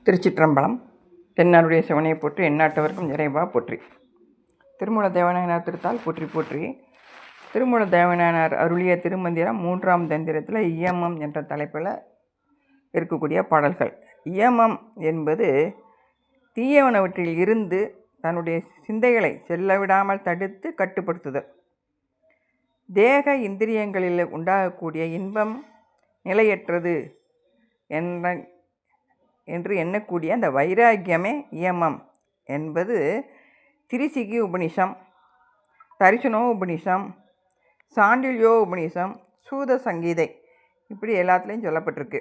திருச்சிற்றம்பலம். தென்னாடுடைய சிவனையை போற்றி, எந்நாட்டவர்க்கும் இறைவா போற்றி. திருமூல தேவநாயனார் திருத்தால் போற்றி போற்றி. திருமூல தேவநாயனார் அருளிய திருமந்திரம் 3ஆம் தந்திரத்தில் இயமம் என்ற தலைப்பில் இருக்கக்கூடிய பாடல்கள். இயமம் என்பது தீயவனவற்றில் இருந்து தன்னுடைய சிந்தைகளை செல்லவிடாமல் தடுத்து கட்டுப்படுத்துதல். தேக இந்திரியங்களில் உண்டாகக்கூடிய இன்பம் நிலையற்றது என்று எண்ணக்கூடிய அந்த வைராக்கியமே இயமம் என்பது திரிசிகி உபனிஷம், தரிசனோ உபனிஷம், சாண்டில்யோ உபனிஷம், சூத சங்கீதை இப்படி எல்லாத்துலேயும் சொல்லப்பட்டிருக்கு.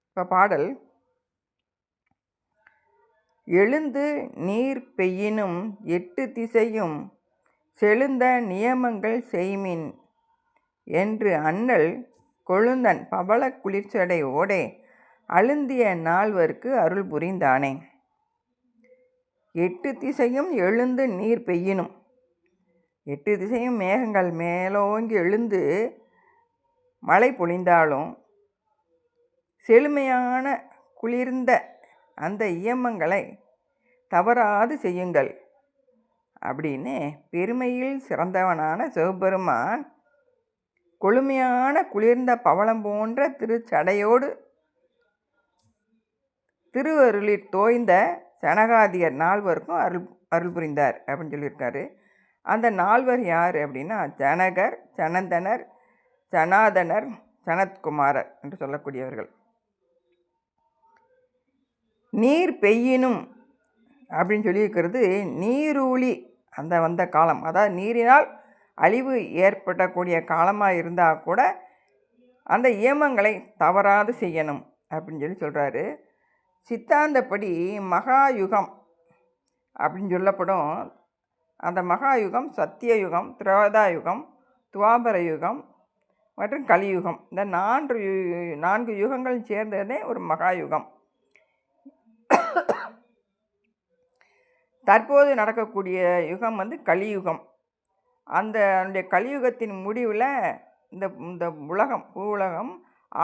இப்போ பாடல்: எழுந்து நீர் பெய்யினும் 8 திசையும் செழுந்த நியமங்கள் செய்மின் என்று அண்ணல் கொழுந்தன் பவள குளிர்ச்சடை ஓடே அழுந்திய நால்வர்க்கு அருள் புரிந்தானே. 8 திசையும் எழுந்து நீர் பெய்யினும், 8 திசையும் மேகங்கள் மேலோங்கி எழுந்து மழை பொழிந்தாலும் செழுமையான குளிர்ந்த அந்த இயமங்களை தவறாது செய்யுங்கள் அப்படின்னு பெருமையில் சிறந்தவனான சிவபெருமான் கொழுமையான குளிர்ந்த பவளம் போன்ற திருச்சடையோடு திருவருளில் தோய்ந்த சனகாதியர் நால்வருக்கும் அருள் புரிந்தார் அப்படின்னு சொல்லியிருக்காரு. அந்த நால்வர் யார் அப்படின்னா ஜனகர், சனந்தனர், சனாதனர், சனத்குமாரர் என்று சொல்லக்கூடியவர்கள். நீர் பெய்யினும் அப்படின்னு சொல்லியிருக்கிறது நீரூழி அந்த வந்த காலம், அதாவது நீரினால் அழிவு ஏற்படக்கூடிய காலமாக இருந்தால் கூட அந்த இயமங்களை தவறாது செய்யணும் அப்படின்னு சொல்கிறாரு. சித்தாந்தப்படி மகாயுகம் அப்படின்னு சொல்லப்படும் அந்த மகாயுகம் சத்தியயுகம், திரேதாயுகம், துவாபர யுகம் மற்றும் கலியுகம். இந்த 4 யுகங்கள் சேர்ந்ததே ஒரு மகாயுகம். தற்போது நடக்கக்கூடிய யுகம் கலியுகம். அந்த கலியுகத்தின் முடிவில் இந்த உலகம், பூ உலகம்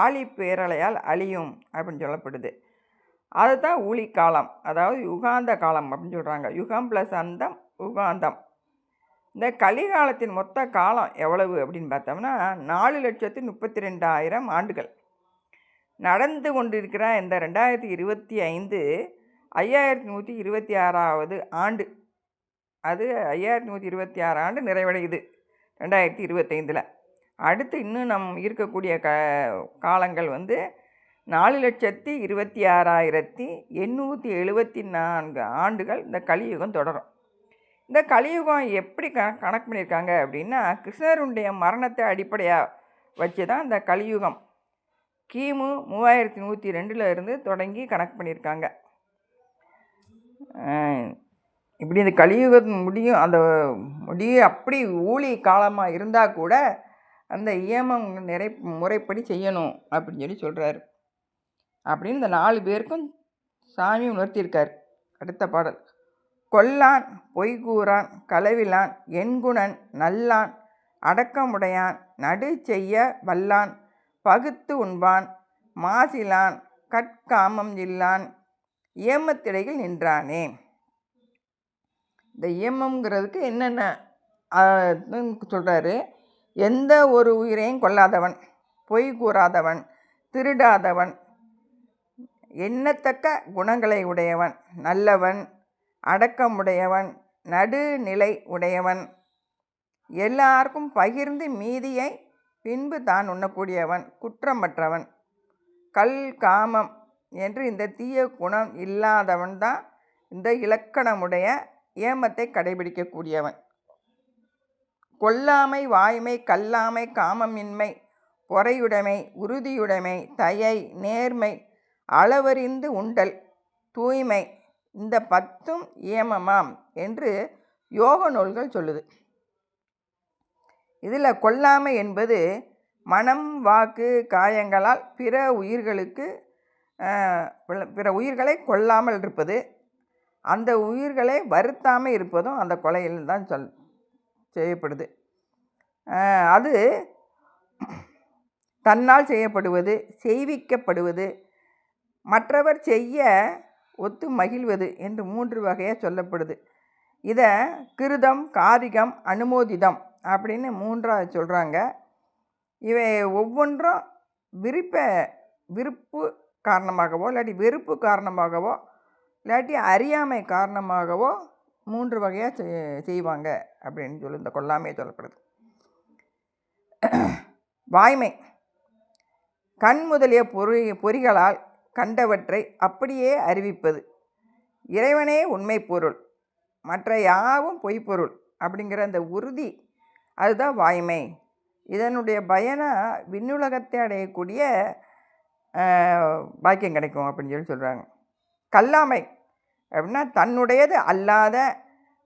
ஆழி பேரலையால் அழியும் அப்படின்னு சொல்லப்படுது. அதுதான் ஊழி காலம், அதாவது யுகாந்த காலம் அப்படின்னு சொல்கிறாங்க. யுகம் ப்ளஸ் அந்தம், யுகாந்தம். இந்த கலிகாலத்தின் மொத்த காலம் எவ்வளவு அப்படின்னு பார்த்தோம்னா 4,32,000 ஆண்டுகள். நடந்து கொண்டிருக்கிற இந்த 2025 5126வது ஆண்டு. அது 5126 ஆண்டு நிறைவடையுது 2025. அடுத்து இன்னும் இருக்கக்கூடிய காலங்கள் 4,26,874 ஆண்டுகள் இந்த கலியுகம் தொடரும். இந்த கலியுகம் எப்படி கணக்கு பண்ணியிருக்காங்க அப்படின்னா கிருஷ்ணருடைய மரணத்தை அடிப்படையாக வச்சு தான் இந்த கலியுகம் கிமு 3102 இருந்து தொடங்கி கணக்கு பண்ணியிருக்காங்க. இப்படி இந்த கலியுகம் முடியும், அந்த அப்படி ஊழி காலமாக இருந்தால் கூட அந்த இயமம் முறைப்படி செய்யணும் அப்படின்னு சொல்கிறாரு. அப்படின்னு இந்த 4 பேருக்கும் சாமி உணர்த்தியிருக்கார். அடுத்த பாடல்: கொல்லான் பொய்கூறான் களவிலான் எண்குணன் நல்லான் அடக்கமுடையான் நடு செய்ய வல்லான் பகுத்து உண்பான் மாசிலான் கட்காமம் இல்லான் இயமத்திடையில் நின்றானே. இந்த இயமங்கிறதுக்கு என்னென்ன சொல்கிறாரு. எந்த ஒரு உயிரையும் கொல்லாதவன், பொய் கூறாதவன், திருடாதவன், எண்ணத்தக்க குணங்களை உடையவன், நல்லவன், அடக்கமுடையவன், நடுநிலை உடையவன், எல்லாருக்கும் பகிர்ந்து மீதியை பின்பு தான் உண்ணக்கூடியவன், குற்றமற்றவன், கல் காமம் என்று இந்த தீய குணம் இல்லாதவன் தான் இந்த இலக்கணமுடைய ஏமத்தை கடைபிடிக்கக்கூடியவன். கொல்லாமை, வாய்மை, கல்லாமை, காமமின்மை, பொறையுடைமை, உறுதியுடைமை, தயை, நேர்மை, அளவறிந்து உண்டல், தூய்மை, இந்த 10ம் ஏமமாம் என்று யோக நூல்கள் சொல்லுது. இதில் கொல்லாமை என்பது மனம், வாக்கு, காயங்களால் பிற உயிர்களை கொல்லாமல் இருப்பது, அந்த உயிர்களை வருத்தாமல் இருப்பதும் அந்த கொலையில் தான் செய்யப்படுது. அது தன்னால் செய்யப்படுவது, செய்விக்கப்படுவது, மற்றவர் செய்ய ஒத்து மகிழ்வது என்று 3 வகையாக சொல்லப்படுது. இதை கிருதம், காரிகம், அனுமோதிதம் அப்படின்னு 3ஆக சொல்கிறாங்க. இவை ஒவ்வொன்றும் விருப்பு காரணமாகவோ இல்லாட்டி வெறுப்பு காரணமாகவோ இல்லாட்டி அறியாமை காரணமாகவோ 3 வகையாக செய்வாங்க அப்படின்னு சொல்லி இந்த கொல்லாமையை சொல்லப்படுது. வாய்மை கண் முதலிய பொறிகளால் கண்டவற்றை அப்படியே அறிவிப்பது. இறைவனே உண்மை பொருள், மற்ற யாவும் பொய்ப்பொருள் அப்படிங்கிற அந்த உறுதி, அதுதான் வாய்மை. இதனுடைய பயனாக விண்ணுலகத்தை அடையக்கூடிய பாக்கியம் கிடைக்கும் அப்படின்னு சொல்கிறாங்க. கல்லாமை அப்படின்னா தன்னுடையது அல்லாத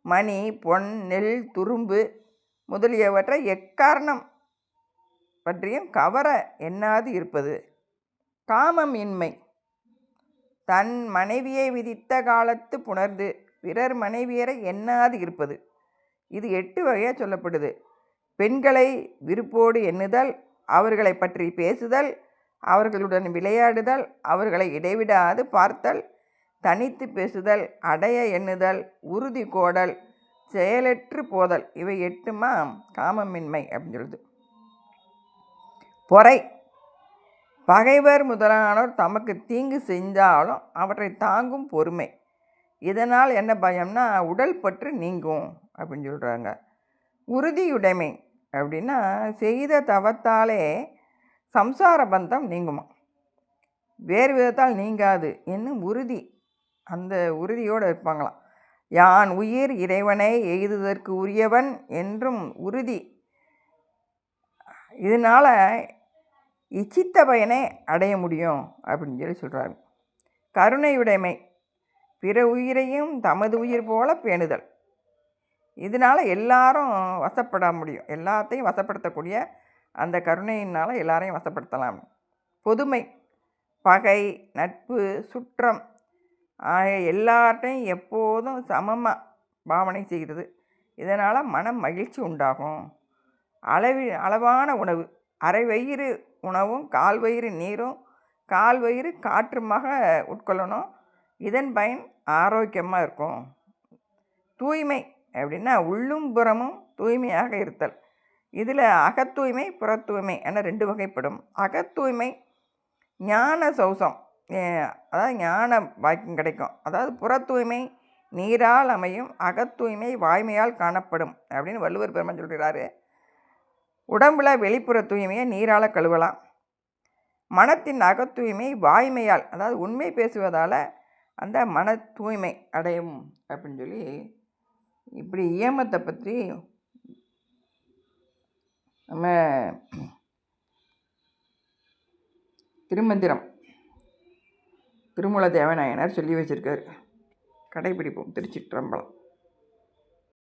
மணி, பொன், நெல், துரும்பு முதலியவற்றை எக்காரணம் பற்றியும் கவர எண்ணாது இருப்பது. காமம் இன்மை தன் மனைவியை விதித்த காலத்து புணர்ந்து பிறர் மனைவியரை எண்ணாது இருப்பது. இது 8 வகையாக சொல்லப்படுது. பெண்களை விருப்போடு எண்ணுதல், அவர்களை பற்றி பேசுதல், அவர்களுடன் விளையாடுதல், அவர்களை இடைவிடாது பார்த்தல், தனித்து பேசுதல், அடைய எண்ணுதல், உறுதி கோடல், செயலற்று போதல், இவை 8மா காமமின்மை அப்படின்னு சொல்லுது. பொறை பகைவர் முதலானோர் தமக்கு தீங்கு செஞ்சாலும் அவற்றை தாங்கும் பொறுமை. இதனால் என்ன பயம்னா உடல் பற்று நீங்கும் அப்படின்னு சொல்கிறாங்க. உறுதியுடைமை அப்படின்னா செய்த தவத்தாலே சம்சார பந்தம் நீங்குமா, வேறு விதத்தால் நீங்காது என்னும் உறுதி, அந்த உறுதியோடு இருப்பாங்களாம். யான் உயிர் இறைவனை எய்துதற்கு உரியவன் என்றும் உறுதி. இதனால் இச்சித்த பயனை அடைய முடியும் அப்படின்னு சொல்கிறாங்க. கருணையுடைமை பிற உயிரையும் தமது உயிர் போல பேணுதல். இதனால் எல்லாரும் வசப்பட முடியும், எல்லாத்தையும் வசப்படுத்தக்கூடிய அந்த கருணையினால் எல்லாரையும் வசப்படுத்தலாம். பொதுமை பகை, நட்பு, சுற்றம் ஆகிய எல்லார்ட்டையும் எப்போதும் சமமாக பாவனை செய்கிறது. இதனால் மனம் மகிழ்ச்சி உண்டாகும். அளவான உணவு, அரை வயிறு உணவும் 1/4 வயிறு நீரும் 1/4 வயிறு காற்றுமாக உட்கொள்ளணும். இதன் பயன் ஆரோக்கியமாக இருக்கும். தூய்மை அப்படின்னா உள்ளும் புறமும் தூய்மையாக இருத்தல். இதில் அகத்தூய்மை, புறத்தூய்மை என 2 வகைப்படும். அகத்தூய்மை ஞான சௌசம், அதாவது ஞான பாக்கியம் கிடைக்கும். அதாவது புறத்தூய்மை நீரால் அமையும், அகத்தூய்மை வாய்மையால் காணப்படும் அப்படின்னு வள்ளுவர் பெருமான் சொல்கிறாரு. உடம்புல வெளிப்புற தூய்மையை நீரால் கழுவலாம். மனத்தின் அகத்தூய்மை வாய்மையால், அதாவது உண்மை பேசுவதால் அந்த மன தூய்மை அடையும் அப்படின்னு சொல்லி இப்படி இயமத்தை பற்றி நம்ம திருமந்திரம் திருமூல தேவநாயனார் சொல்லி வச்சுருக்கார். கடைபிடிப்போம். திருச்சிற்றம்பலம்.